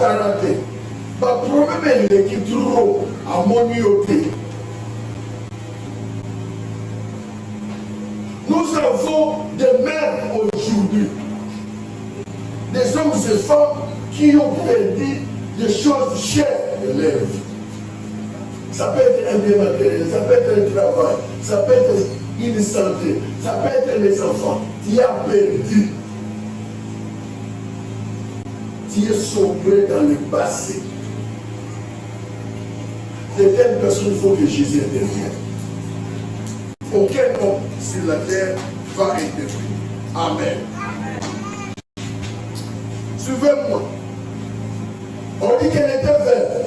karaté. Le problème est qu'il trouve à mon côté. Nous avons des mères aujourd'hui, des hommes et des femmes qui ont perdu des choses chères de leur vie. Ça peut être un bien matériel, ça peut être un travail, ça peut être une santé, ça peut être les enfants. Tu as perdu. Tu es sombré dans le passé. De telles personnes, il faut que Jésus intervienne. Aucun homme sur la terre va intervenir. Amen. Suivez-moi. On dit qu'elle était veuve.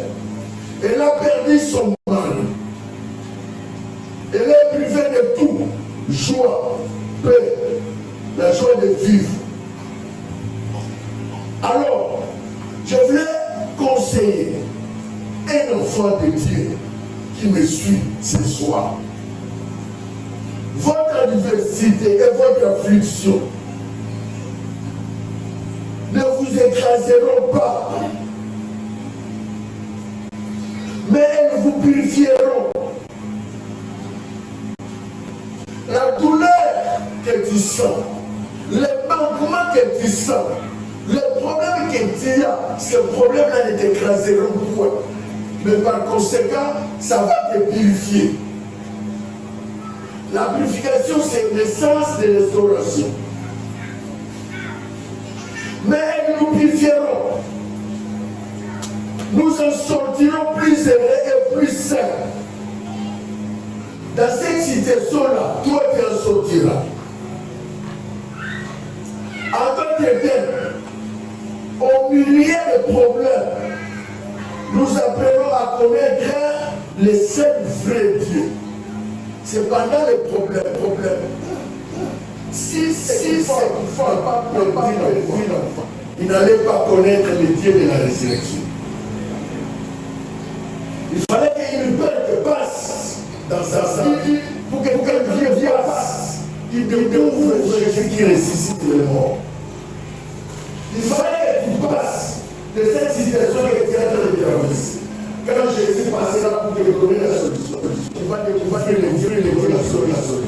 Elle a perdu son mari. Elle est privée de tout. Joie, paix, la joie de vivre. Alors, je voulais conseiller un enfant de Dieu qui me suit ce soir. Votre adversité et votre affliction ne vous écraseront pas, mais elles vous purifieront. La douleur que tu sens, les manquements que tu sens, les problèmes que tu as, ces problèmes-là ne t'écraseront point. Mais par conséquent, ça va te purifier. La purification, c'est l'essence de restauration. Mais elles nous purifieront. Nous en sortirons plus heureux et plus sains. Dans cette situation-là, toi tu en sortiras. En tant que tel, au milieu des problèmes, nous apprenons à connaître le seul vrai Dieu. C'est pendant les problèmes. Si cet enfant n'a pas perdu l'enfant, il n'allait pas connaître le Dieu de la résurrection. Il fallait qu'une peur passe dans sa vie pour que Dieu passe. Il découvre Jésus qui ressuscite les morts. Il fallait que tu passes de cette situation que tu es en train de traverser. Quand Jésus passera pour te donner la solution, tu vas découvrir que Dieu est la solution.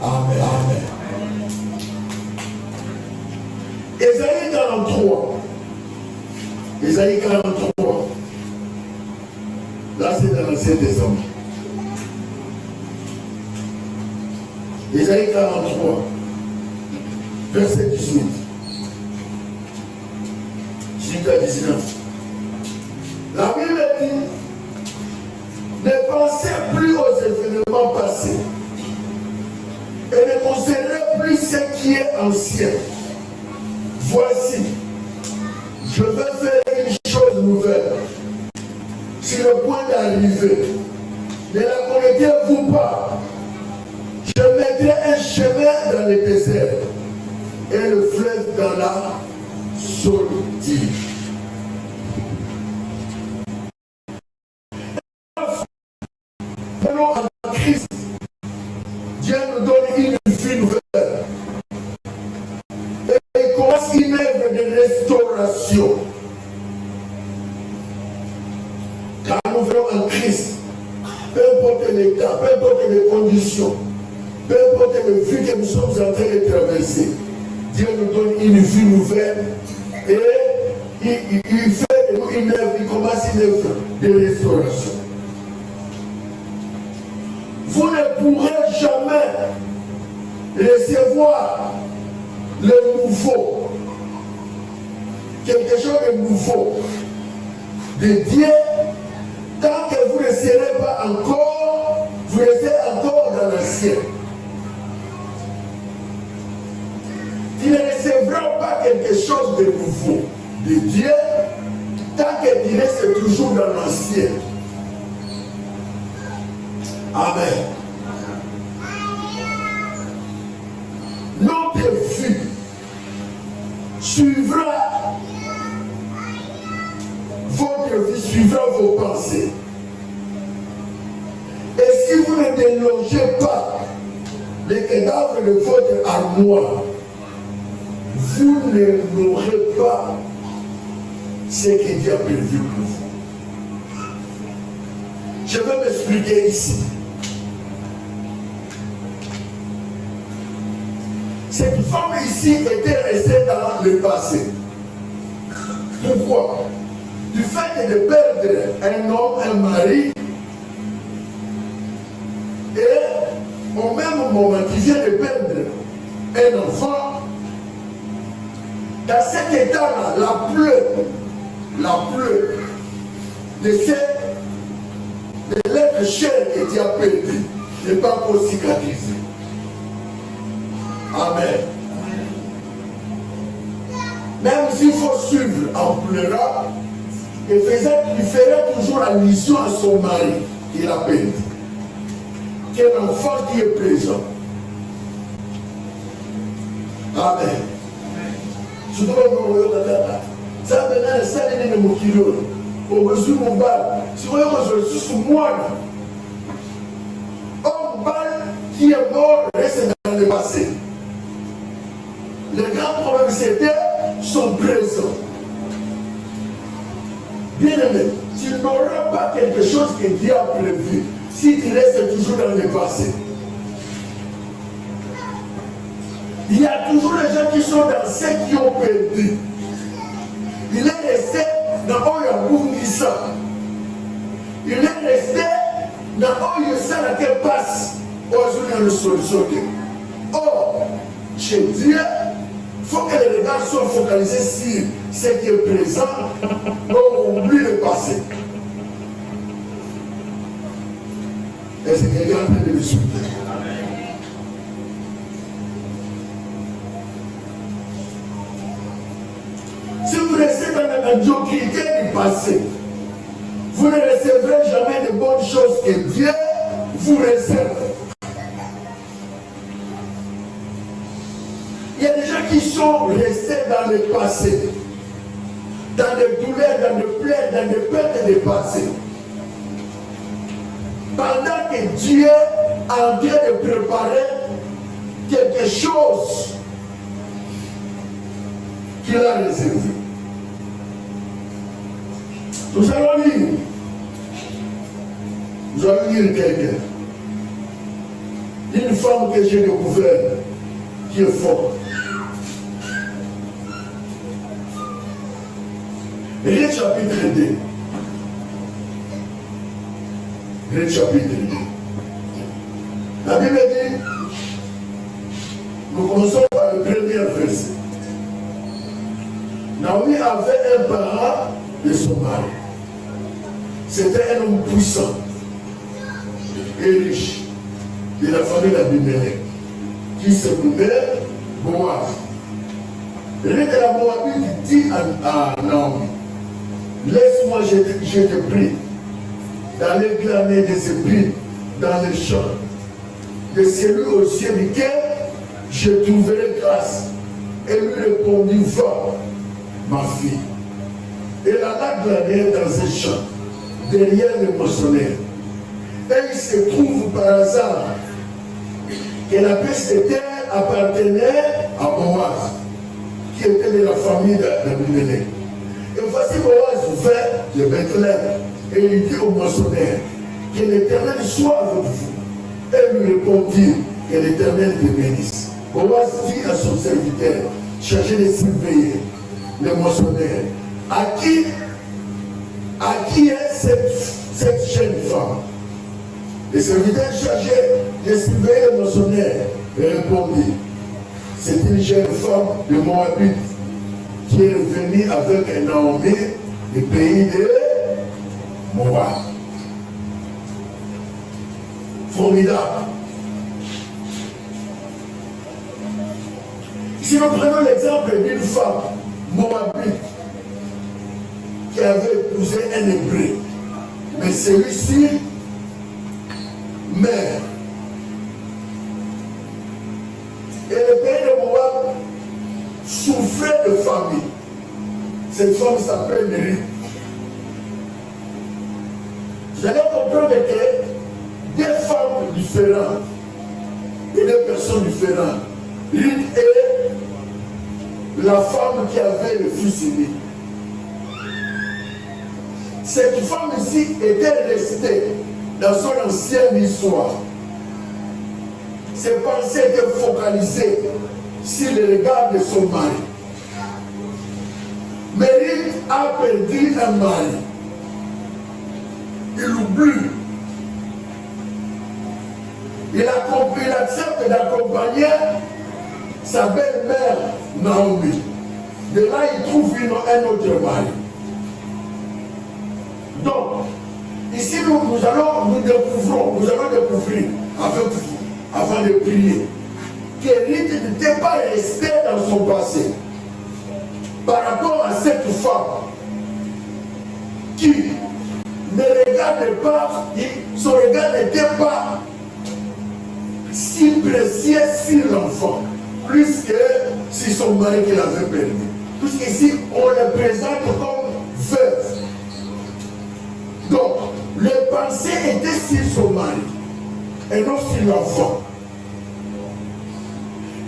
Amen. Amen. Ésaïe 43. Ésaïe 43. Là, c'est dans l'Ancien Testament. Ésaïe 43, verset 18. Jusqu'à 19. La Bible dit, ne pensez plus aux événements passés et ne considérez plus ce qui est ancien. Voici, je vais faire une chose nouvelle. Sur le point d'arriver, ne la connaissez-vous pas? Je mettrai un chemin dans le désert et le fleuve dans la solitude. En Christ, Dieu nous donne une vie nouvelle. Et il commence une œuvre de restauration. Car nous venons en Christ, peu importe l'état, peu importe les conditions, peu importe le vie que nous sommes en train de traverser, Dieu nous donne une vie nouvelle et il fait de nous une œuvre, il commence une œuvre de restauration. Vous ne pourrez jamais recevoir le nouveau, quelque chose de nouveau de Dieu tant que vous ne serez pas encore, vous restez encore dans l'ancien. Tu ne recevras pas quelque chose de nouveau de Dieu tant que tu restes toujours dans l'ancien. Amen. Notre vie suivra votre vie, suivra vos pensées. Et si vous ne délogez pas les cadavres de votre armoire, vous ne n'aurez pas ce que Dieu a prévu pour vous. Je vais m'expliquer ici. Cette femme ici était restée dans le passé. Pourquoi? Du fait de perdre un homme, un mari, et au même moment qu'il vient de perdre un enfant, dans cet état-là, la pleure de l'être cher que Dieu a perdu n'est pas encore cicatrisée. Amen. Même s'il faut suivre en pleurant, il ferait toujours allusion à son mari qu'il a perdu. Quel enfant qui est présent. Amen. Je dois vous dire que ça maintenant, ça n'est pas mon kilo. Au besoin de mon bal. Si vous voyez que je suis moi, un bal qui est mort reste dans le passé. Le grand problème, c'était son présent. Bien aimé, tu n'auras pas quelque chose que Dieu a prévu si tu restes toujours dans le passé. Il y a toujours les gens qui sont dans ceux qui ont perdu. Il est resté dans Oyabungisa. Il est resté dans Oyesa laquelle passe. Aujourd'hui, le solution. Or, chez Dieu, il faut que les regards soient focalisés sur ce qui est présent. On oublie le passé. Est-ce qu'il y a un peu de suite? Si vous restez dans la médiocrité du passé, vous ne recevrez jamais de bonnes choses que Dieu vous réserve. Il y a des gens qui sont restés dans le passé, dans des douleurs, dans des plaies, dans des pertes de passé. Pendant que Dieu est en train de préparer quelque chose qu'il a réservé. Nous allons lire. Nous allons lire quelqu'un. Une femme que j'ai découverte qui est forte. Ré chapitre 2. Ré chapitre 2. La Bible dit, nous commençons par le premier verset. Naomi avait un parent de son mari. C'était un homme puissant et riche de la famille d'Abimelech qui se nommait Boaz. Le roi de la Moabite dit à Naomi, laisse-moi, je te prie, d'aller glaner des épines dans les champs de celui au ciel duquel je trouverai grâce. Et lui répondit, va, ma fille. Et la glané dans un champ, derrière le moissonneur. Et il se trouve par hasard que la pièce de terre appartenait à Boaz, qui était de la famille d'Abimelech. Et voici Boaz vint de Bethléem et il dit au moissonneur, que l'Éternel soit avec vous. Et lui répondit, que l'Éternel te bénisse. Boaz dit à son serviteur, cherchez de surveiller le moissonneur. À qui est cette jeune femme? Le serviteur chargé de surveiller le moissonneur répondit, c'est une jeune femme de Moabite qui est venue avec un Naomi du pays de Moab. Formidable. Si nous prenons l'exemple d'une femme Moabite qui avait épousé un Hébreu, mais celui-ci meurt. Et le pays de Moab souffrait de famille. Cette femme s'appelle Ruth. Vous allez comprendre que des femmes différentes et des personnes différentes. Ruth est la femme qui avait le fils unique. cette femme ici était restée dans son ancienne histoire. Ses pensées étaient focalisées sur le regard de son mari. Mais Ruth a perdu un mari. Il oublie. Il accepte d'accompagner sa belle-mère Naomi. De là, il trouve un autre mari. Donc, ici, nous allons découvrir avec vous, avant de prier, que Ruth n'était pas restée dans son passé. Par rapport à cette femme qui ne regardait pas, son regard n'était pas si précieux sur l'enfant, plus que sur son mari qu'il avait perdu. Puisqu'ici, on le présente comme veuve. Donc, les pensées étaient sur son mari et non sur l'enfant.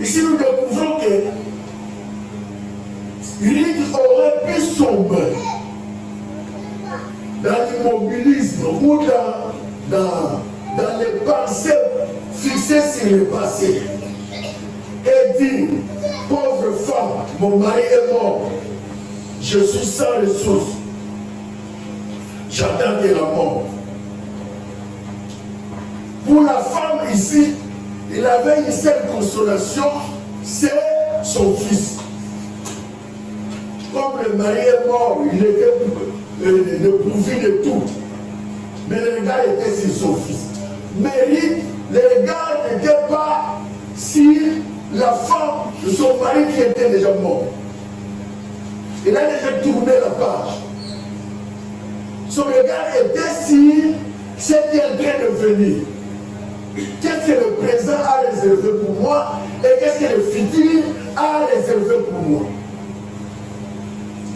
Ici, nous découvrons que Ruth aurait pu sombrer dans l'immobilisme ou dans les pensées fixées sur le passé et dire, pauvre femme, mon mari est mort, je suis sans ressources, j'attends de la mort. Pour la femme ici, il avait une seule consolation, c'est son fils. Comme le mari est mort, il était dépourvu de tout. Mais le regard était sur son fils. Mais le regard n'était pas sur la femme de son mari qui était déjà mort. Il a déjà tourné la page. Son regard était sur ce qui est en train de venir. Qu'est-ce que le présent a réservé pour moi et qu'est-ce que le futur a réservé pour moi.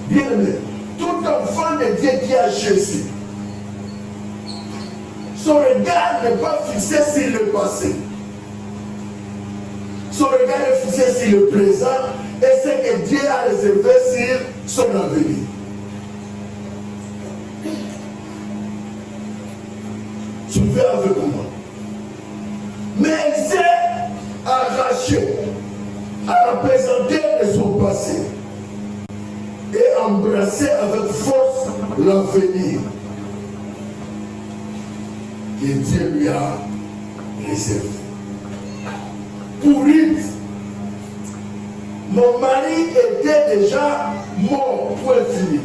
Bien aimé, tout enfant de Dieu qui a Jésus, son regard n'est pas fixé sur le passé. Son regard est fixé sur le présent et ce que Dieu a réservé sur son avenir. Suivez avec moi. Mais elle s'est arrachée à la présenter de son passé et embrasser avec force l'avenir que Dieu lui a réservé. Pour Ruth, mon mari était déjà mort, point fini.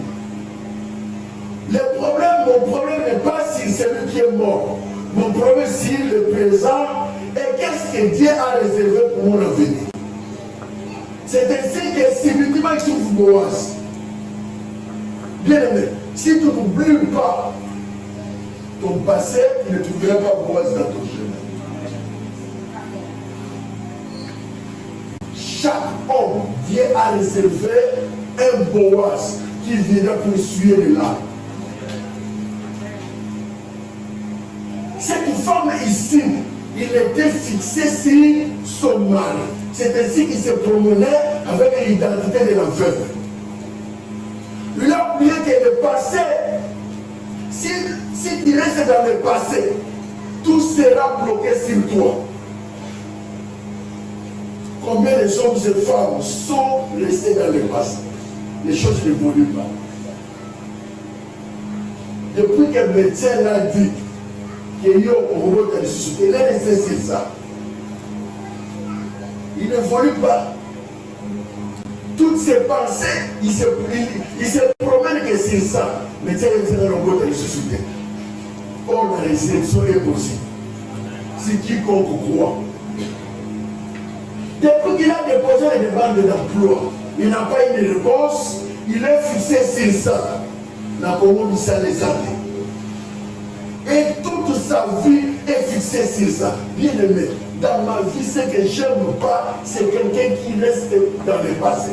Mon problème n'est pas si celui qui est mort. Mon problème c'est le présent et qu'est-ce que Dieu a réservé pour mon avenir. C'est ainsi que c'est l'ultime qui trouve Boaz. Bien aimé, si tu n'oublies pas ton passé, tu ne trouveras pas Boaz dans ton chemin. Chaque homme, Dieu a réservé un Boaz qui viendra pour essuyer les larmes. Cette femme ici, il était fixé sur son mari. C'est ainsi qu'il se promenait avec l'identité de la veuve. Il a oublié que le passé, si tu restes dans le passé, tout sera bloqué sur toi. Combien de hommes et femmes sont restés dans le passé? Les choses n'évoluent pas. Depuis que le médecin l'a dit, il est resté sur ça. Il ne voulait pas. Toutes ses pensées, il se promène que c'est ça. Mais tiens, il est dans le robot de ressuscité. Or, la résurrection est possible. Si quiconque croit. Depuis qu'il a déposé les demandes d'emploi, il n'a pas eu de réponse. Il est fixé sur ça. La commune, ça les a dit. Et toute sa vie est fixée sur ça. Bien aimé, dans ma vie, ce que j'aime pas, c'est quelqu'un qui reste dans le passé.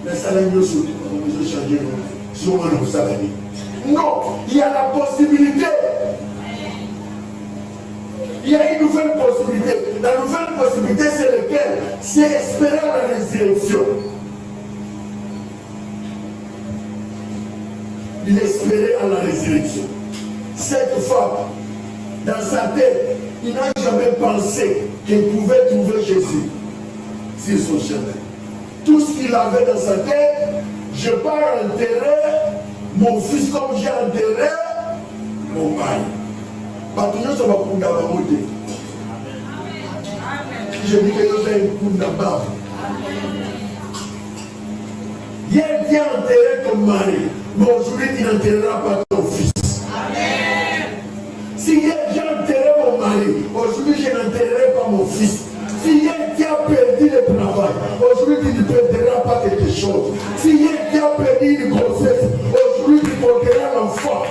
Mais ça n'a pas changé. Non, il y a la possibilité. Il y a une nouvelle possibilité. La nouvelle possibilité, c'est laquelle? C'est espérer la résurrection. il espérait à la résurrection. Cette femme, dans sa tête, il n'a jamais pensé qu'il pouvait trouver Jésus sur son chemin. Tout ce qu'il avait dans sa tête, je pars enterrer mon fils comme j'ai enterré mon mari. Maintenant, ça va pour la montée. Je dis que nous avons un coup d'abord. Hier, tu as enterré ton mari, mais aujourd'hui, tu n'enterreras pas ton fils. Amen. Si hier, j'ai enterré mon mari, aujourd'hui, je n'enterrerai pas mon fils. Si hier, tu as perdu le travail, aujourd'hui, tu ne perdras pas quelque chose. Si hier, tu as perdu une grossesse, aujourd'hui, tu porteras l'enfant.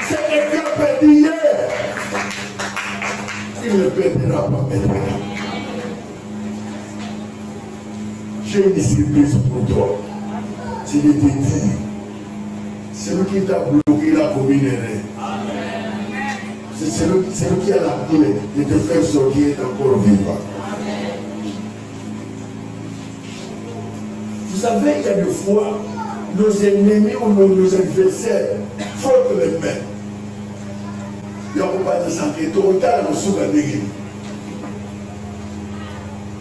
C'est que tu as perdu hier. Tu ne perdras pas maintenant. J'ai une surprise pour toi. C'est de te dire, celui qui t'a bloqué la communauté, c'est celui qui a la clé de te faire sortir encore vivant. Vous savez, il y a des fois, nos ennemis ou nos adversaires frottent les mains. Il n'y a pas de santé, tout le temps, nous sommes à déguer.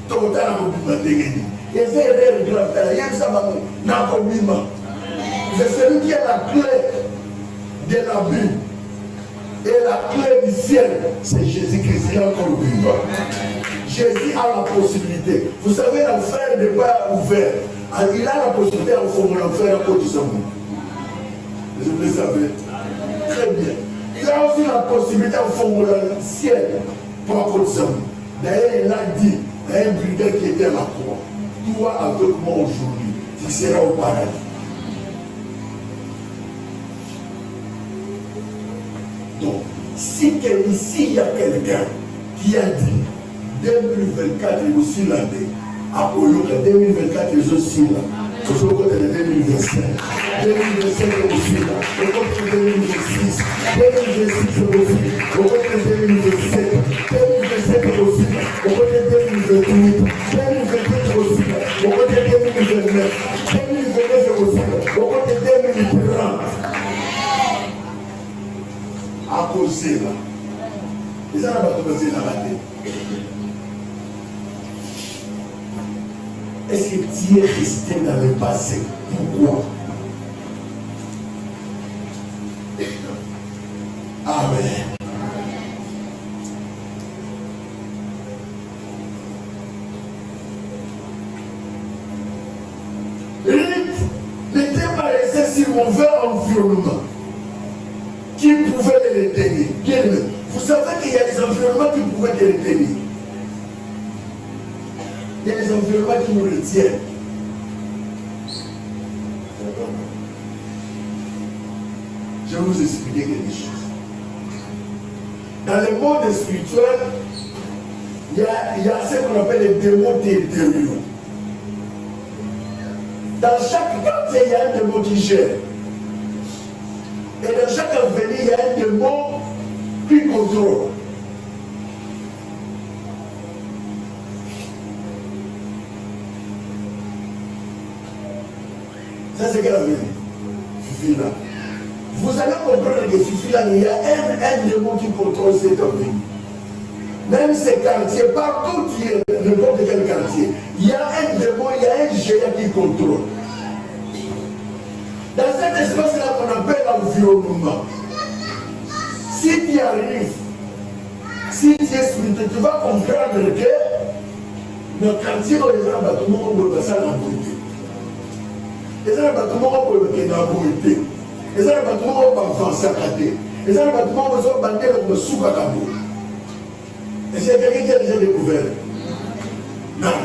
Tout le temps, nous sommes à déguer. Et c'est un grand père, il y a ça, c'est celui qui a la clé de la Bible. Et la clé du ciel, c'est Jésus-Christ, il est encore vivant. Jésus a la possibilité. Vous savez, l'enfer n'est pas ouvert. Il a la possibilité de former l'enfer à cause de son monde. Vous le savez. Très bien. Il a aussi la possibilité de former le ciel pour à cause de son monde. D'ailleurs, il a dit à un brigadier qui était à la croix, toi avec moi aujourd'hui, tu seras au paradis. Donc, si ici il y a quelqu'un qui a dit 2024 est aussi l'année, Apollo, 2024 est aussi là, aujourd'hui c'est 2025, 2025 est aussi là, aujourd'hui c'est 2026, 2026 est aussi, aujourd'hui c'est 2027, 2027 est aussi là, aujourd'hui c'est 2028, 2028 est aussi là, aujourd'hui c'est 2029, 2029 est aussi là, aujourd'hui c'est 2030. À cause de là. Les gens n'ont pas commencé à rater. Est-ce que tu es resté dans le passé? Pourquoi? Amen. Ruth n'était pas resté sur mauvais environnement qui pouvait les retenir. Bien aimé, vous savez qu'il y a des environnements qui pouvaient te retenir. Il y a des environnements qui nous retiennent. Je vais vous expliquer quelque chose. Dans le monde spirituel, il y a ce qu'on appelle les démons territoriaux. Dans chaque quartier, il y a un démon qui gère. Et dans chaque avenue, il y a un démon qui contrôle. Ça, c'est quelle avenue? Fifi là. Vous allez comprendre que Fifi là, il y a un démon qui contrôle cette avenue. Même ces quartiers, partout il y a n'importe quel quartier, il y a un démon, il y a un géant qui contrôle. Dans cet espace-là qu'on appelle l'environnement, si tu arrives, si tu es spirituel, tu vas comprendre que nos quartiers ont les bâtiments où on ça la beauté. Les bâtiments où on a la beauté. Les bâtiments où on va avancer à côté. Les bâtiments où on va bander le sous à cabo. Et c'est quelqu'un qui a déjà découvert. Non.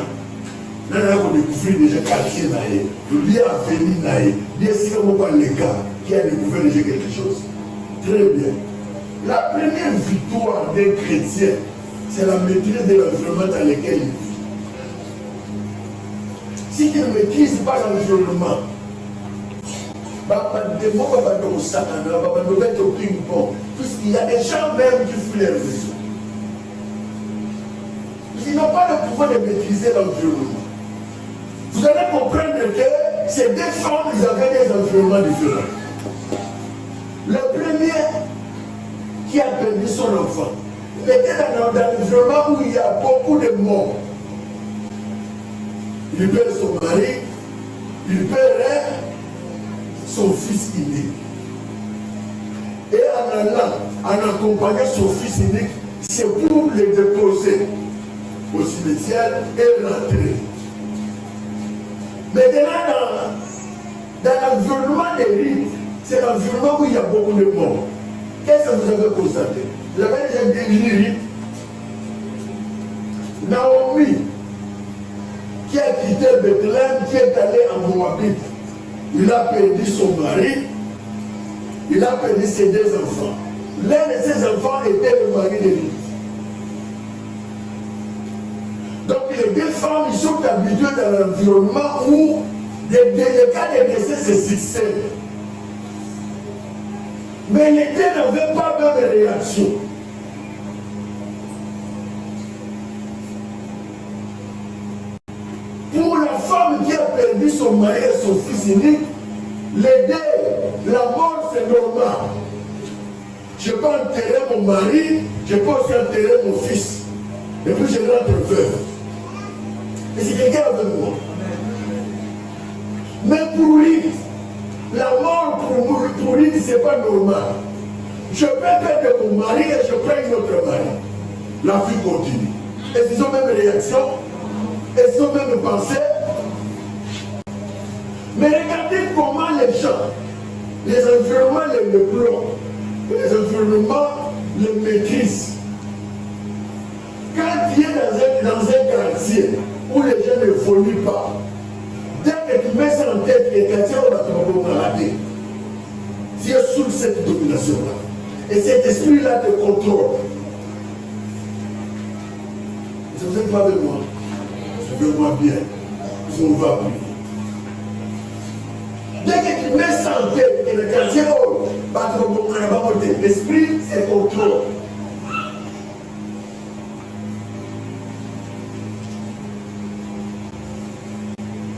Nous avons découvert déjà quartier naïe, bien avenue naïe, bien sûr on voit les gars qui a découvert déjà quelque chose. Très bien. La première victoire d'un chrétien, c'est la maîtrise de l'environnement dans lequel il vit. Si tu ne maîtrises pas l'environnement, puisqu'il y a des gens même qui fuient leur maison. Ils n'ont pas le pouvoir de maîtriser l'environnement. Vous allez comprendre que ces deux femmes, ils avaient des environnements différents. qui a perdu son enfant était dans un environnement où il y a beaucoup de morts. Il perd son mari, il perd son fils unique. Et en allant, en accompagnant son fils unique, c'est pour le déposer au cimetière et rentrer. Maintenant, dans l'environnement des rites, c'est l'environnement où il y a beaucoup de morts. Qu'est-ce que vous avez constaté? Vous avez déjà vu une rite. Naomi, qui a quitté Bethléem, qui est allé en Moabite, il a perdu son mari, il a perdu ses deux enfants. L'un de ses enfants était le mari de Ruth. Donc les deux femmes, ils sont habituées dans l'environnement où les cas de décès se succèdent. Mais les deux n'avaient pas de réaction. Pour la femme qui a perdu son mari et son fils unique, les deux, la mort c'est normal. Je peux enterrer mon mari, je peux aussi enterrer mon fils. Et puis je rentre veuve. Et c'est quelqu'un avec moi. Mais pour lui, la mort pour lui, c'est pas normal. Je peux perdre mon mari et je prends une autre mari. La vie continue. Et ils ont même réaction, et ils ont même pensé. Mais regardez comment les gens, les environnements les plombent, les environnements les maîtrisent. Quand tu es dans un quartier où les gens ne évoluent pas, dès que tu mets ça en tête, les quartiers on va te regarder. Tu es sous cette domination-là. Et cet esprit-là te contrôle. Vous n'êtes pas avec moi. Suivez-moi bien. On va prier. Dès que tu mets ça en tête, et le quartier, l'esprit, c'est contrôle.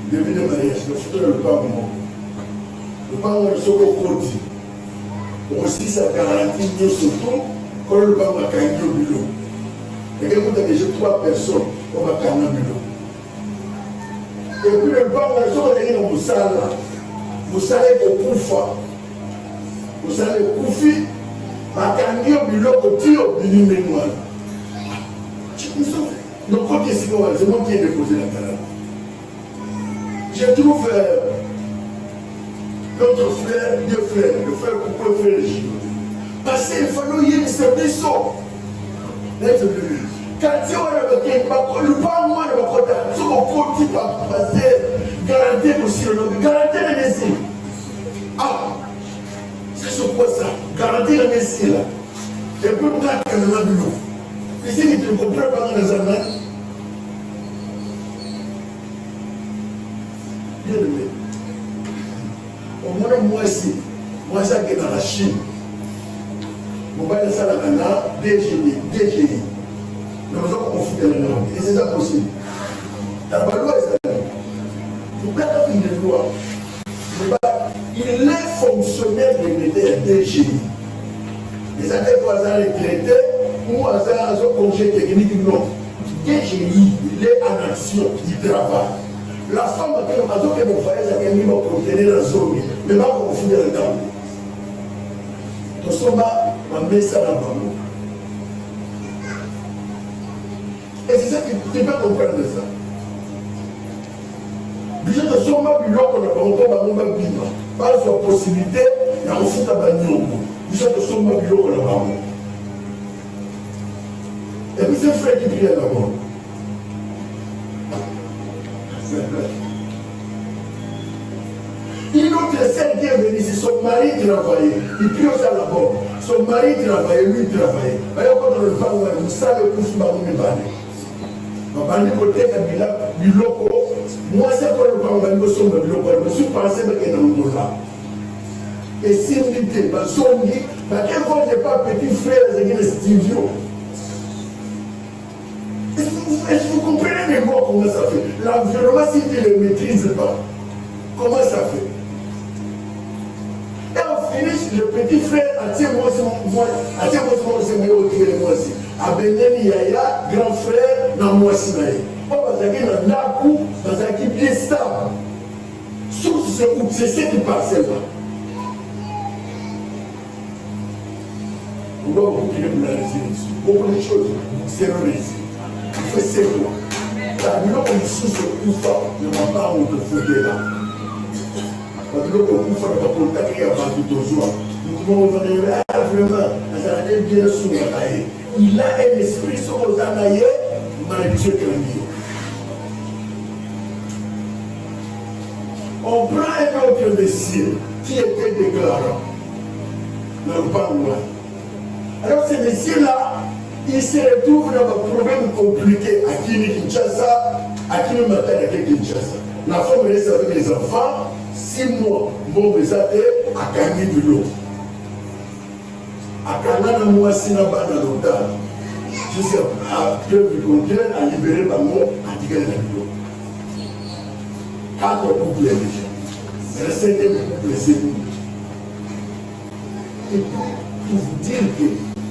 Début de mariage, le futur le pas moi. Le pas moi, je suis au côté. Aussi, ça garantit mieux surtout quand le pas m'a gagné au bureau. Et quand vous avez déjà 3 personnes, on va gagner au bureau. Et puis le pas moi, je suis dans mon salle. Vous savez au Koufa. Vous savez au Koufi, m'a gagné au bureau au tir au bureau mémoire. Donc, quand c'est moi qui ai déposé la talente. Je trouve notre frère, deux frères, le frère Coupeau et le frère Gilles. Parce qu'il fallait y ait une certaine sorte. Quand tu as le pas moi de ma côté, tu vas continuer à passer, garantir aussi le nom, garantir le Messie. Ah, c'est quoi ça? Garantir le Messie là. Et puis, on a quand même un boulot. Ici, tu ne comprends pas dans les années. Bien aimé. Au moins, moi aussi, moi, ça qui est dans la Chine. Mon père, ça, la Ghana, DGI. Nous avons conflit dans la langue. Et c'est ça possible. La loi est ça. Pourquoi il y a une loi? Il est fonctionnaire de l'État DGI. Les attaques voisins retraités ou à un congé technique, non. DGI, il est en action, il travaille. La femme qui a fait mon frère, elle a mis mon conteneur dans la zone, mais pas confondre le temps. Nous sommes à mettre ça dans le bambou. Et c'est ça que tu peux comprendre ça. Déjà, nous sommes à bureau qu'on a pas de par sa possibilité, il y a aussi un bagnon. Déjà, nous sommes à bureau qu'on a pas. Et puis c'est le frère qui prie là-bas. Une autre scène qui est venue, c'est son mari travaillait. Il prie aussi à la bas. Son mari travaillait, lui travaillait. D'ailleurs, quand on le parle, vous savez où je m'en vais. Je vais côté du loco. Moi, c'est quand on parle de son loco. Je me suis pensé que dans le là. Et si on dit, quelle fois je n'ai pas petit frère, c'est un studio. Est-ce que vous comprenez les mots comment ça fait? L'environnement, si tu ne le maîtrises pas, comment ça fait? Et on finit le petit frère, moi aussi, moi aussi. Abeneni Yaya, grand frère, dans moi aussi. Bazaki na ndaku, bazaki bien stable. Source c'est ce qui passe là. On doit beaucoup de la résilience. Beaucoup de choses, c'est le récit. Il faut savoir. La bilan comme source de pouvoir, ne m'a pas honte de foutre là. La bilan comme pouvoir, ne m'a pas honte de créer un bateau de joie. Nous pouvons revenir vraiment, ça a bien sous la taille. Il a un esprit sur aux anaïs, mais Dieu qui l'a mis. On prend un autre messieurs qui était déclarant. Non, pas moi. Alors ces messieurs-là, ils se retrouvent dans un problème compliqué à Kinshasa, à Kinshasa, à Kinshasa. La femme reste avec les enfants, 6 mois, bon, mais ça a gagné de l'eau. À Canada, moi, si n'a pas dans l'hôtel, jusqu'à preuve du contraire, à libérer ma mort, à tirer la l'eau. 4 couples déjà. Mais le 5e couple, c'est nous. Et pour vous dire que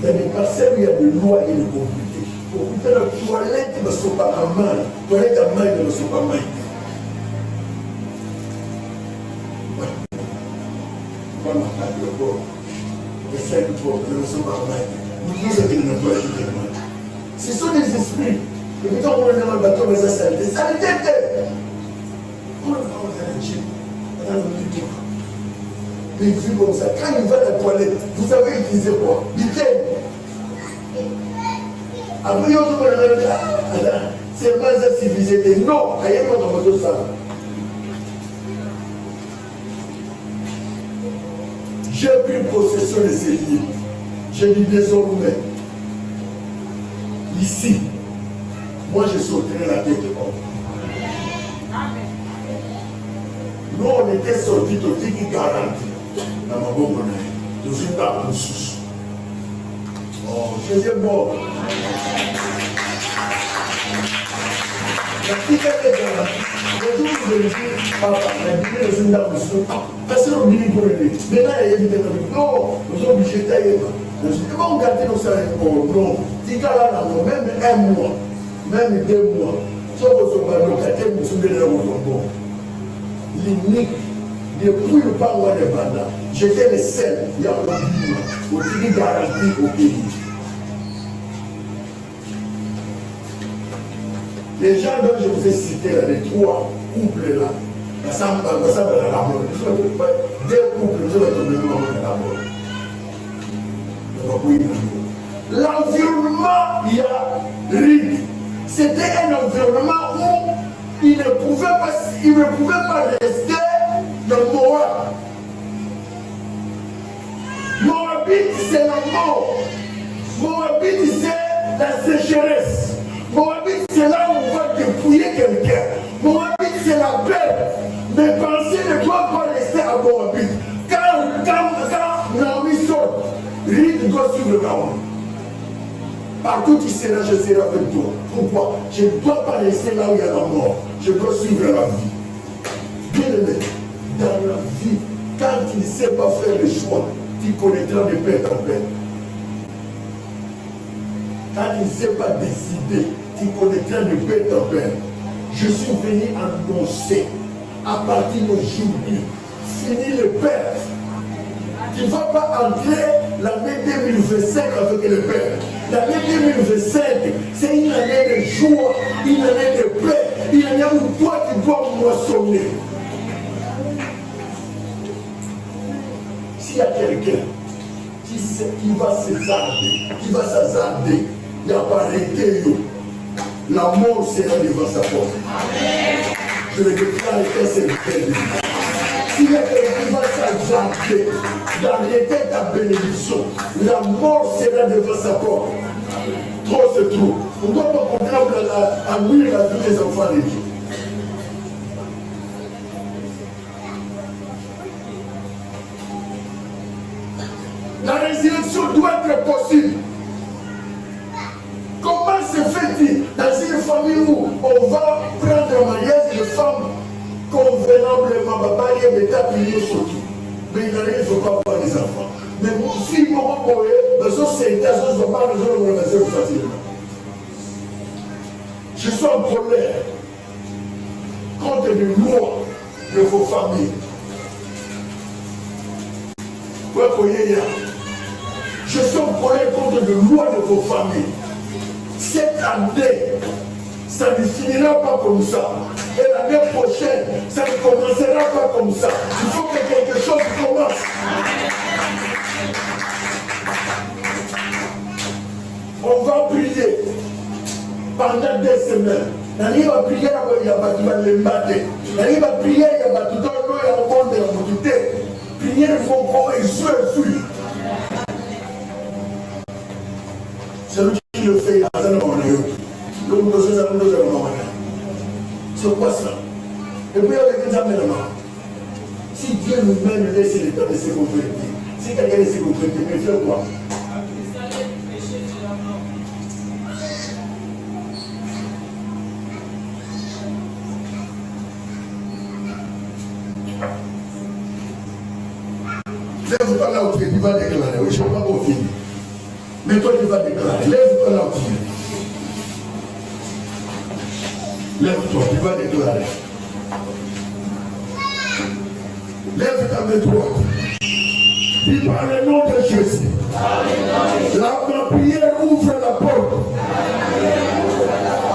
dans les parcelles où il y a de lois et de compliqués, pour que la toilette ne soit pas à mal, la toilette à main ne soit pas mal. Pas ma table de bord. Les 5 fois ne sont pas mal. Nous disons qu'il ne doit pas être mal. Ce sont des esprits. Et quand on est dans le bateau, mais ça saleté. Saleté! On le voit dans le gym, dans le liquide. Mais il fait comme ça. Quand il va à la toilette, vous savez utiliser quoi? Du thé. Après, il y a autre chose. C'est pas ça civilisé. Non, il y a pas de ça. J'ai pris possession de ces livres. J'ai dit désormais, ici, moi je sauterai la tête haute. Nous, on était sortis de qui garantit dans ma bonne année, dans une table de sous. Oh, je suis mort. La petite est garantie. Le jour où je me dis, papa, la vie est une table de sous. Parce que nous vivons pour aider. Maintenant, il y a une tête de non, nous sommes obligés de tailler. Je dis, comment garder nos salaires? Non, si tu as là, même 1 mois, même 2 mois, si on se bat, nous sommes nous sommes déjà bon. L'unique, depuis le paroi de Banda, j'étais le seul, il y a aussi garanti au pays. Les gens dont je vous ai cité là, les 3 couples là, ça va la mort. 2 couples, je vais tomber dans la mort. L'environnement, il y a rythme. C'était un environnement où il ne pouvait pas rester dans Moab. Moabite, c'est la mort. Moabite, c'est la sécheresse. Moabite, c'est là où on va dépouiller quelqu'un. Moabite, c'est la paix. Mes pensées ne doivent pas rester à Moabite. Quand Naomi sort, Ruth doit suivre Naomi. Partout tu seras, je serai avec toi. Pourquoi? Je ne dois pas rester là où il y a la mort. Je dois suivre la vie. Bien aimé, dans la vie, quand tu ne sais pas faire le choix, tu connaîtras de paix en paix. Quand tu ne sais pas décider, tu connaîtras de paix en paix. Je suis venu annoncer, à partir d'aujourd'hui, fini le Père. Tu ne vas pas entrer l'année 2025 avec le Père. L'année 2025, c'est une année de joie, une année de paix, une année où toi tu dois moissonner. S'il y a quelqu'un qui va s'hasarder, il n'y a pas arrêté, la mort sera devant sa porte. Je le déclare que c'est le Père de Dieu. S'il y a quelqu'un qui va s'hasarder d'arrêter ta bénédiction, la mort sera devant sa porte. Trop c'est trop. On ne doit pas comprendre à nuire la vie des enfants de Dieu. La résurrection doit être possible. Comment se fait-il dans une famille où on va prendre un mariage de femmes convenablement, mais il ne faut pas avoir des enfants? Je suis en colère contre les lois de vos familles. Je suis en colère contre les lois de vos familles. Cette année, ça ne finira pas comme ça. Et l'année prochaine, ça ne commencera pas comme ça. Il faut que quelque chose commence. On va prier pendant 2 semaines. On va prier, il y a battu les matés. On va prier, il y a battu dans l'eau et au monde de la beauté. Prier, il faut qu'on ait suivi. C'est lui qui le fait. C'est quoi ça? Et puis avec les amènements. Si Dieu nous-mêmes laisse le temps de se convertir, si quelqu'un laisse se convertir, mais fais quoi? Lève-toi là où tu vas déclarer. Oui, je ne sais pas qu'on finit. Mais toi, tu vas déclarer. Lève-toi là où tu es. Lève-toi, tu vas déclarer. Lève ta main droite. Dis par le nom de Jésus. Ma prière ouvre la porte.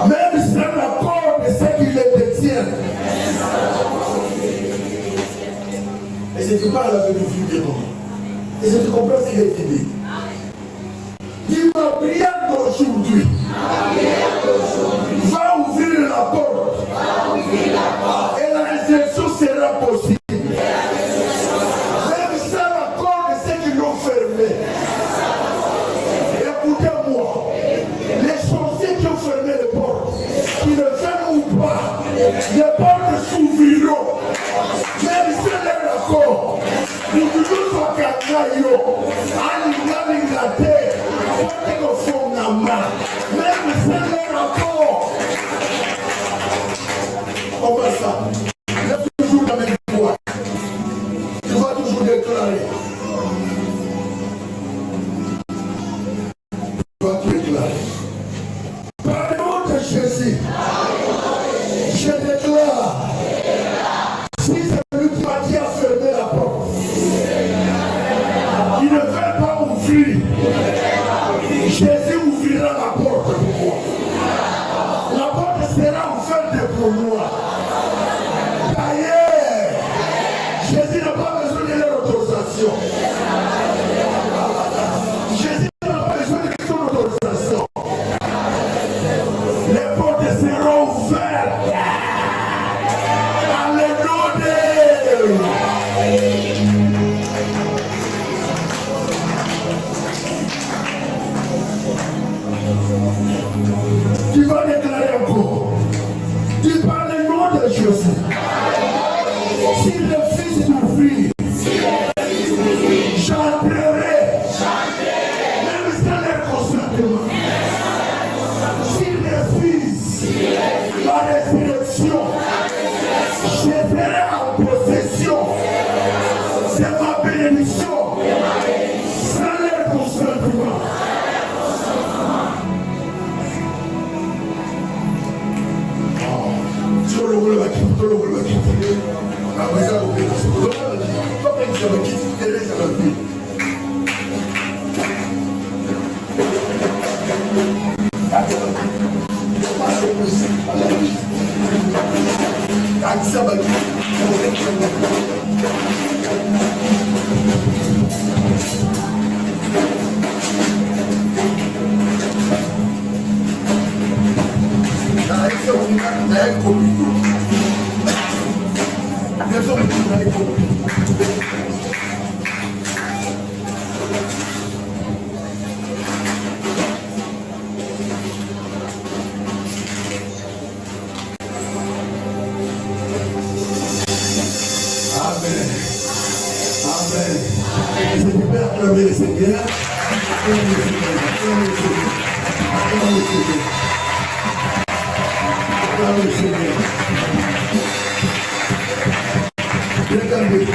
Même sans l'accord de ceux qui le détiennent. Et si tu parles avec une fille de nom, et si tu comprends ce qu'il est dit, dis ma prière d'aujourd'hui va ouvrir la porte. Et la résurrection sera possible. Même sans l'accord de ceux qui l'ont fermé. Écoutez-moi, les sorciers qui ont fermé les portes, qui ne ferment ou pas, les portes s'ouvriront. Même sans leur accord, nous devons pas qu'à yo, même sans leur accord. On va ça. Lève toujours la même voix. Tu vas toujours déclarer. Tu vas tout déclarer. Par le nom de Jésus, je déclare. Si c'est celui qui m'a dit à fermer la porte, il ne veut pas ouvrir. Jésus ouvrira la porte pour moi. La porte sera ouverte pour moi. D'ailleurs, Jésus n'a pas besoin de leur autorisation. Jésus n'a pas besoin de ton autorisation. Les portes seront ouvertes. Alléluia. Tu vas déclarer encore. Tu parles le nom de Jésus. Si le Fils d'ouvrir, j'entrerai. Même sans leur consentement. Si le Fils, la résurrection, je serai en possession de ma bénédiction. Sans leur consentement. Regardez,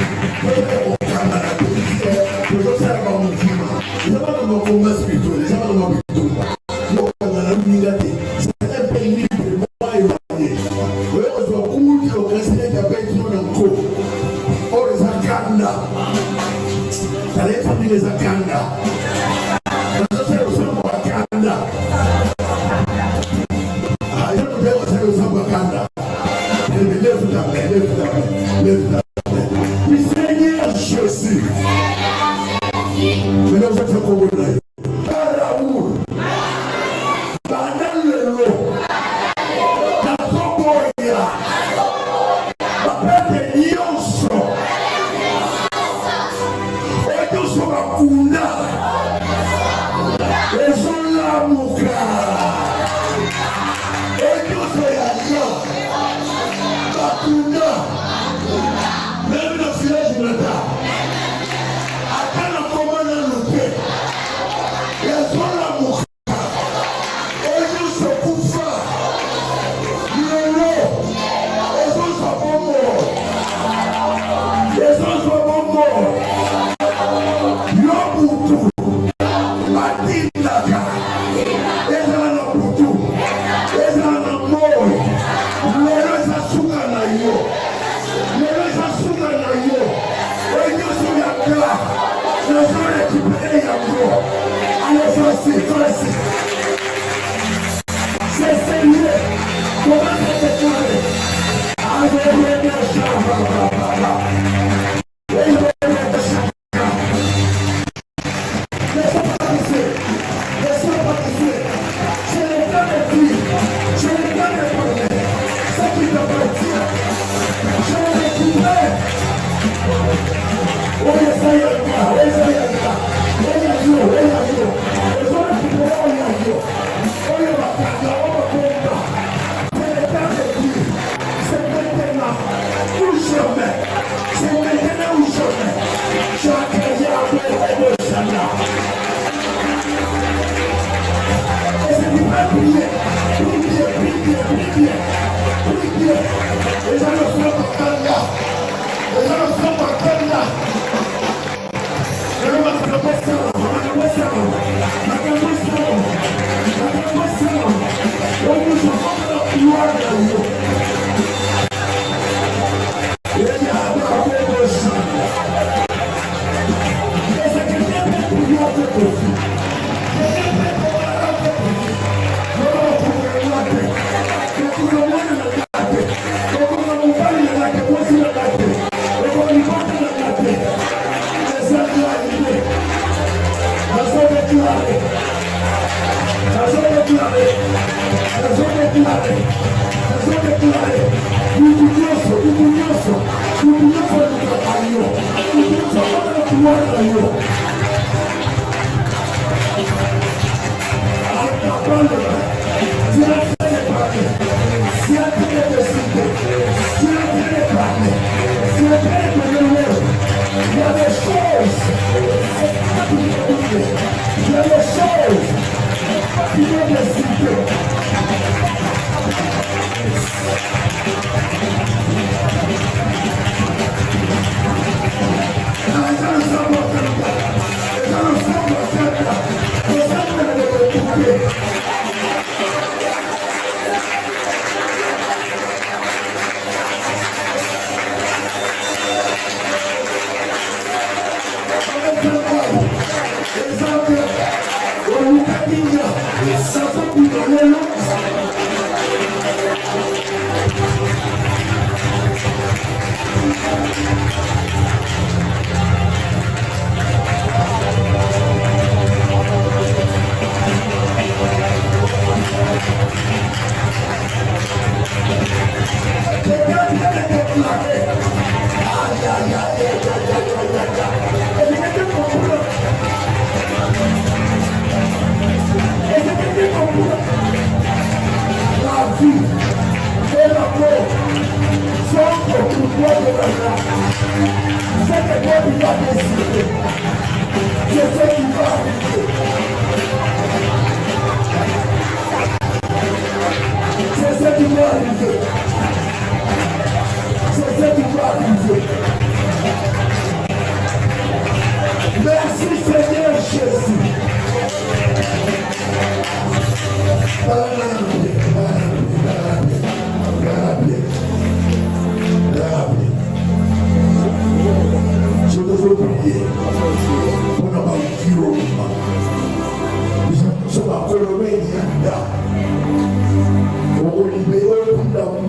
Merci Seigneur Jésus.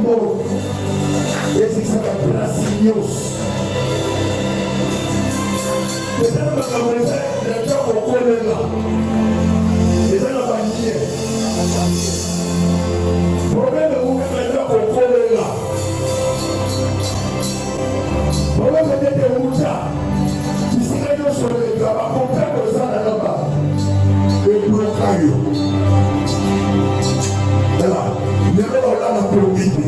mort. Et c'est ça la grâce. Peut-être que vous avez les gens qu'on connaît là. Les gens n'ont pas nié. Le problème est où les gens qu'on connaît là. Le problème est que vous avez ici, les gens sur les gars, on peut faire ça là-bas. Et bloquer. Voilà. Mais là, on a la probité.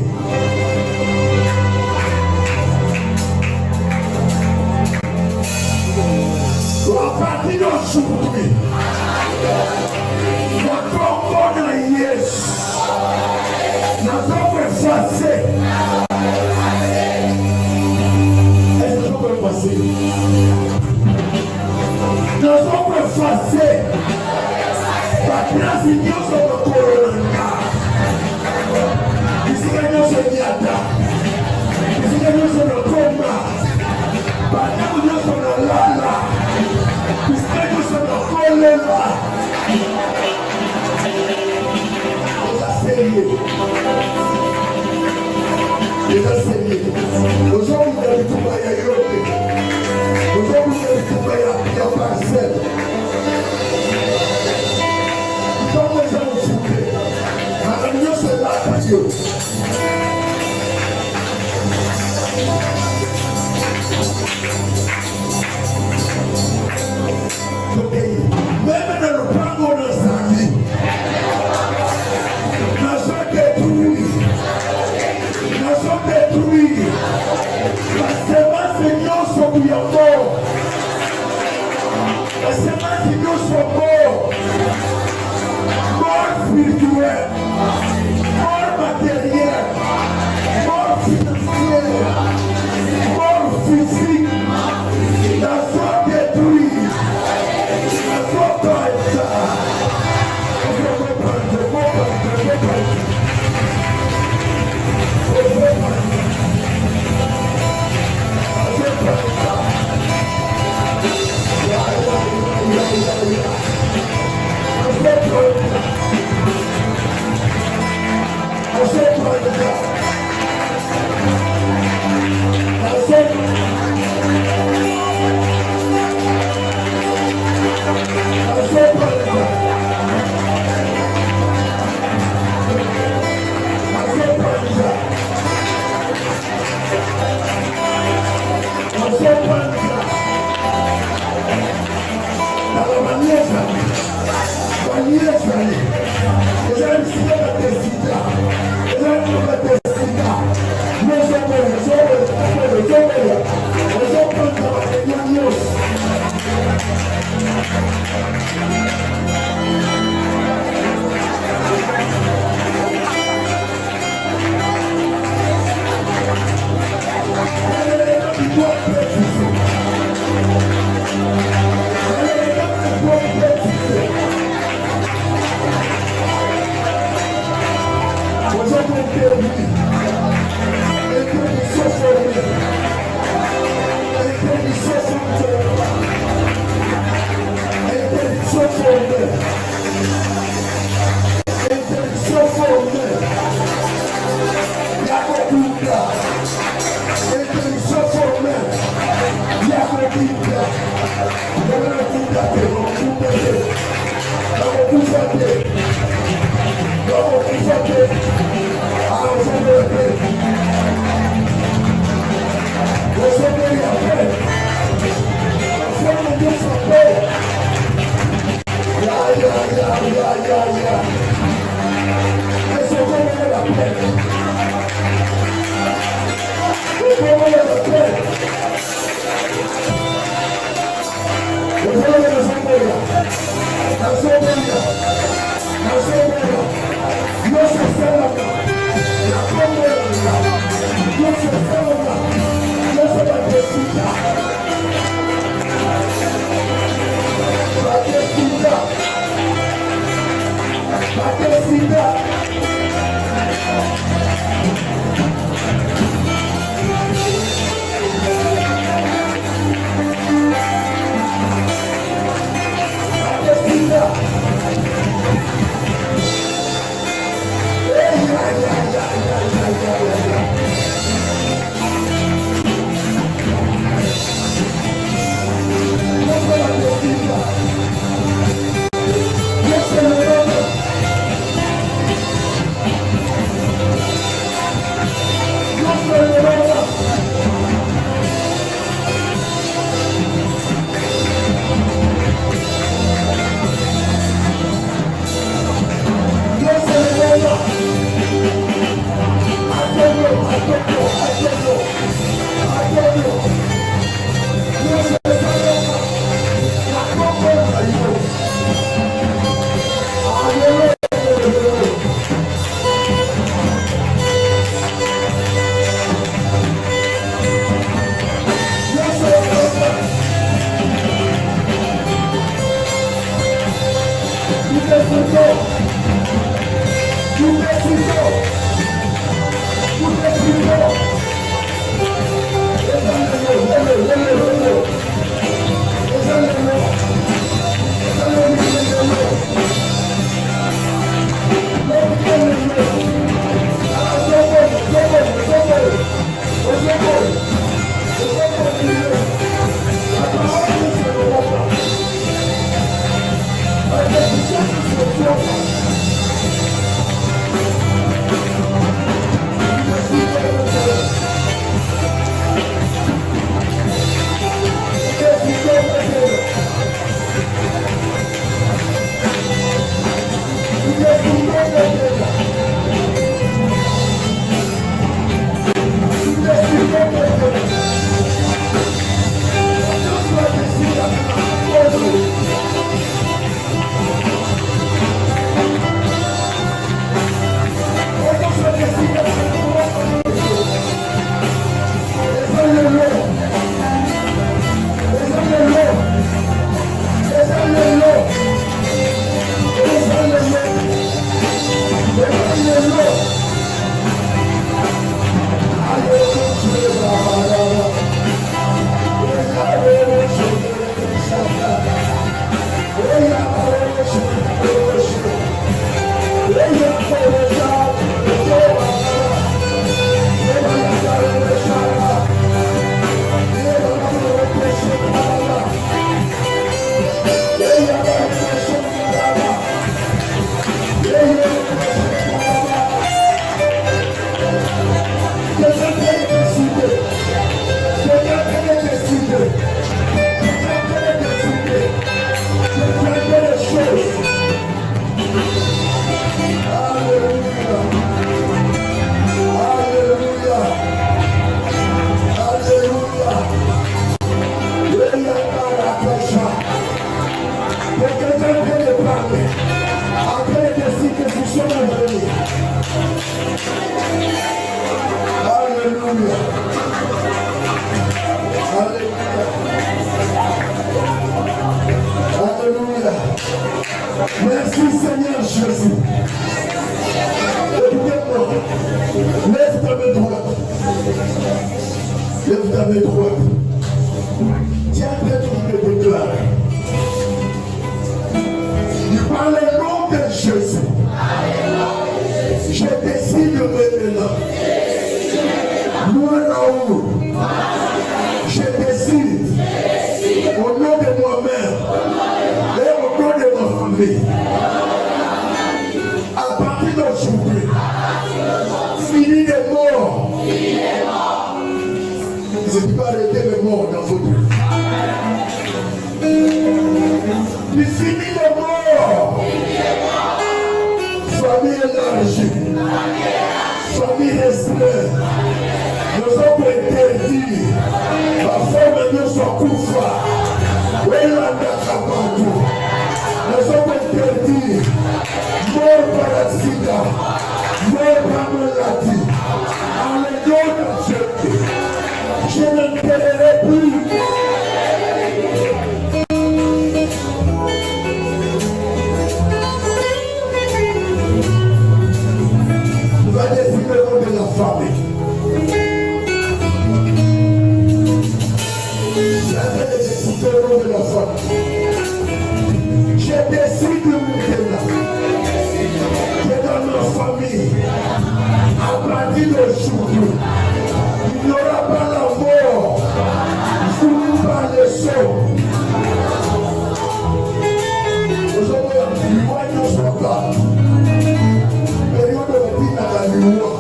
A partir d'aujourd'hui, notre bonheur Yesu, notre effacé. Est-ce que nous pouvons passer? Notre effacé. La grâce de Dieu sur le corona. Ici, nous sommes Niata. Ici, nous sommes le combat. Nous sommes le Lala. Puisque nous sommes le choléra. Déjà sérieux. Aujourd'hui, vous avez tout à Yoté. Aujourd'hui, vous avez tout à Parcelle. Comment les gens vous foutent? Madame, nous sommes là, Dieu. Même dans le panneau de sa vie, nous sommes détruits. La semence de Dieu sont morts. La semence de Dieu sont morts. Mort spirituel, mort matériel, mort financier, mort physique. Nous sommes détruits. Vamos, Lève ta main droite. Tiens, peut-être tu me déclares. Il parle le nom de Jésus. Je décide maintenant. Moi là-haut. Je décide. Au nom de moi-même. Et au nom de ma famille. À partir d'aujourd'hui. Fini les morts. Je ne peux pas arrêter les morts dans votre vie. Il finit les morts. Famille élargie. Famille restreinte. Nous sommes interdits. La femme nous soit koufa. Oui, la nakabatu. Nous sommes interdits. Mort par accident. Mort par maladie. En le nom de Jésus. Je ne paierai plus. Tu vas décider le nom de la famille. Tu vas décider le nom de la famille. Je décide maintenant que dans ma famille, à partir d'aujourd'hui, il n'y aura pas la mort, soumis par le sang. Aujourd'hui, moi, je ne sais pas. Période de la loi,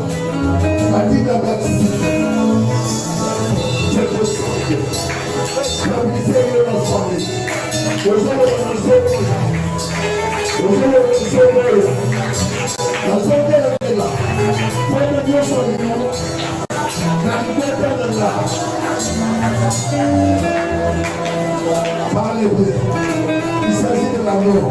la dynamique, c'est possible. La misère de la famille. Aujourd'hui, la santé est là. Pour que Dieu soit nous. Parlez-vous. Il s'agit de l'amour.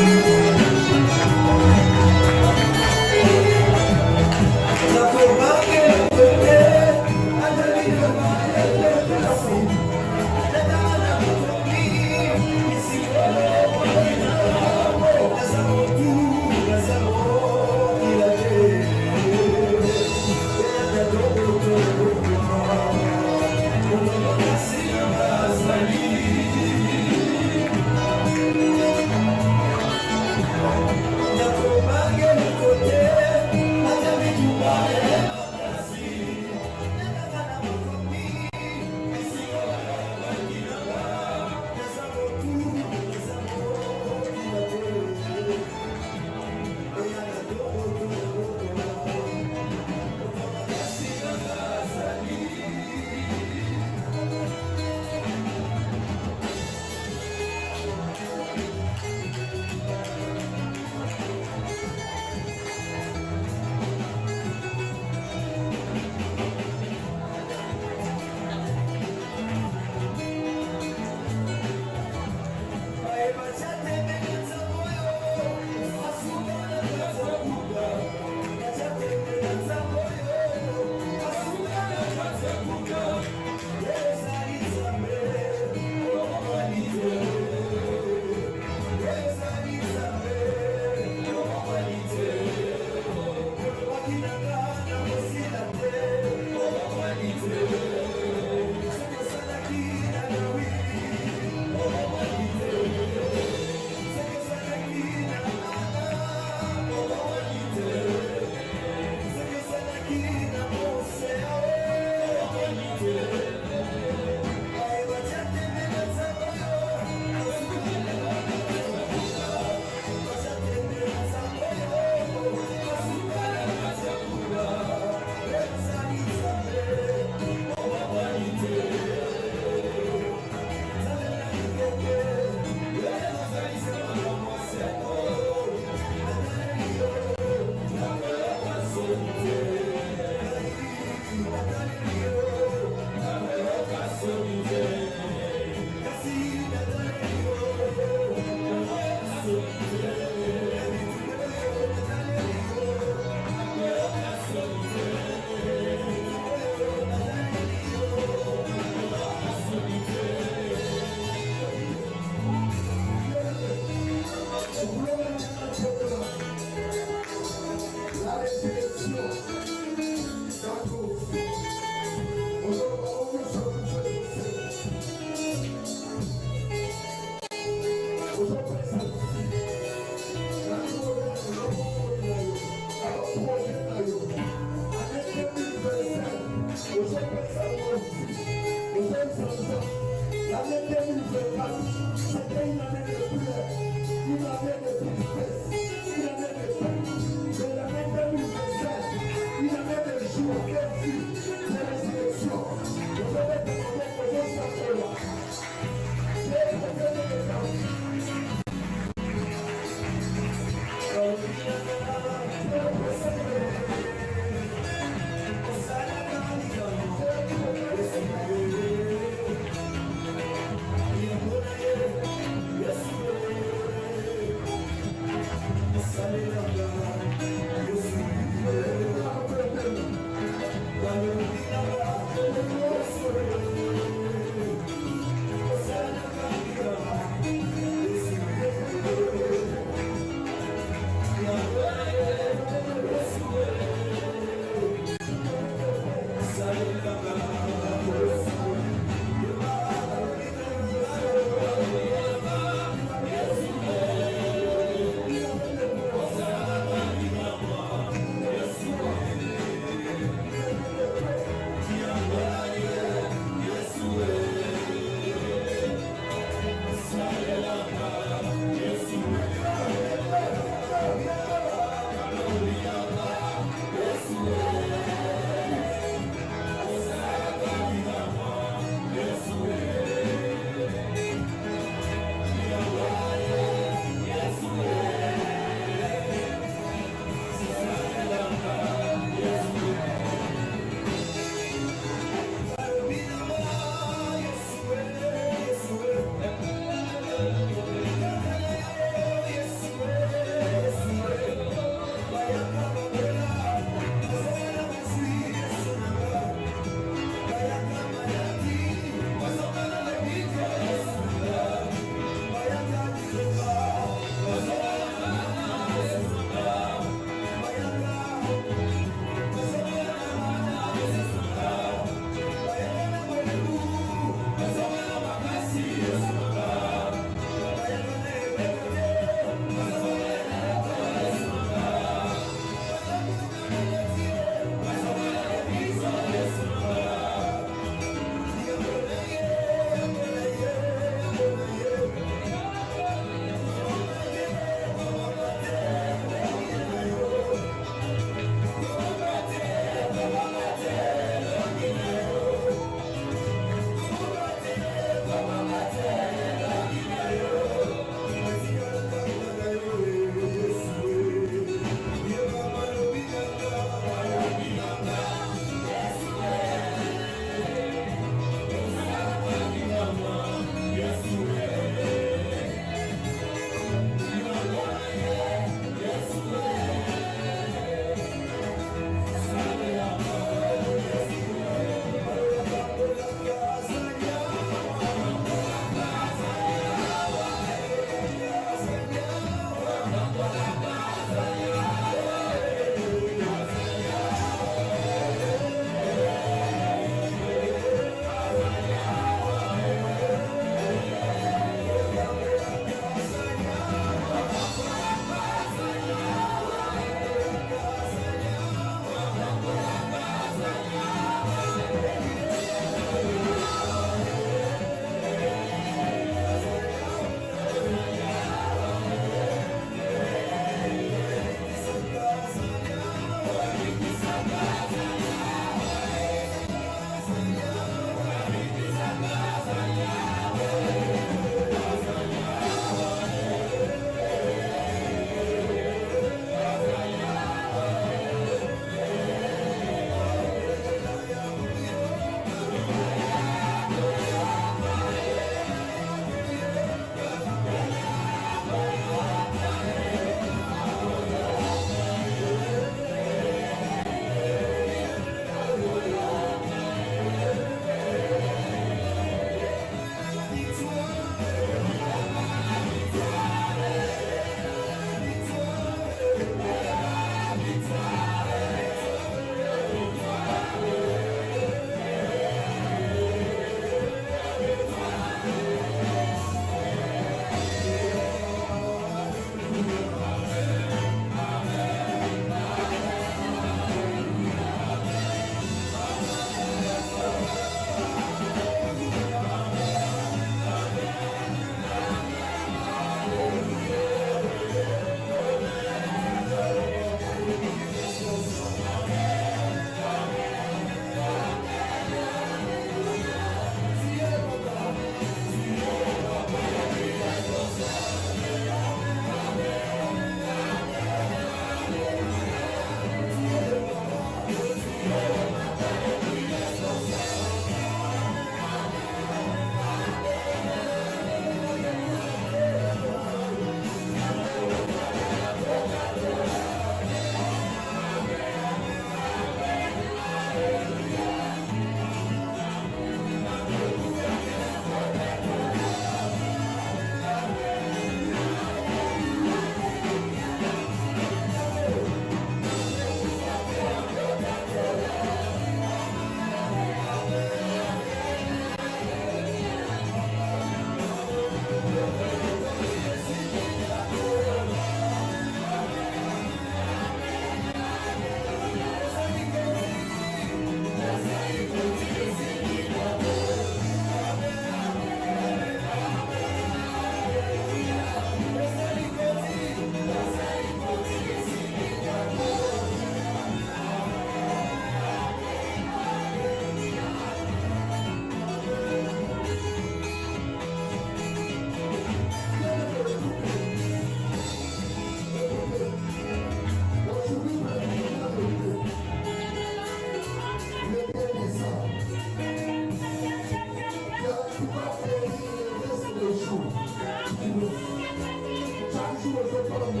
Chaque jour, je parle.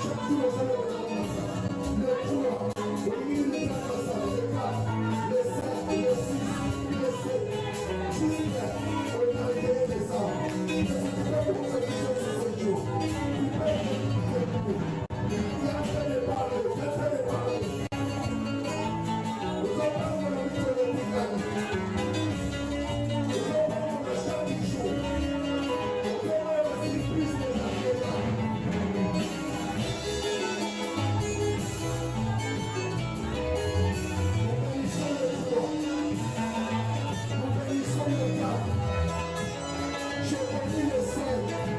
Chaque jour, je le le 3, le 1000, le 4, le 5, le 6, le 7, jusqu'à le 31 décembre. Je suis très pour ce qui se passe ce jour. Il a fait les paroles, il a fait les paroles. Nous avons la vie de l'État. Nous avons le chaque jour. Nous avons la surprise de la Terre. Nous bénissons le Dieu. Je bénis le ciel.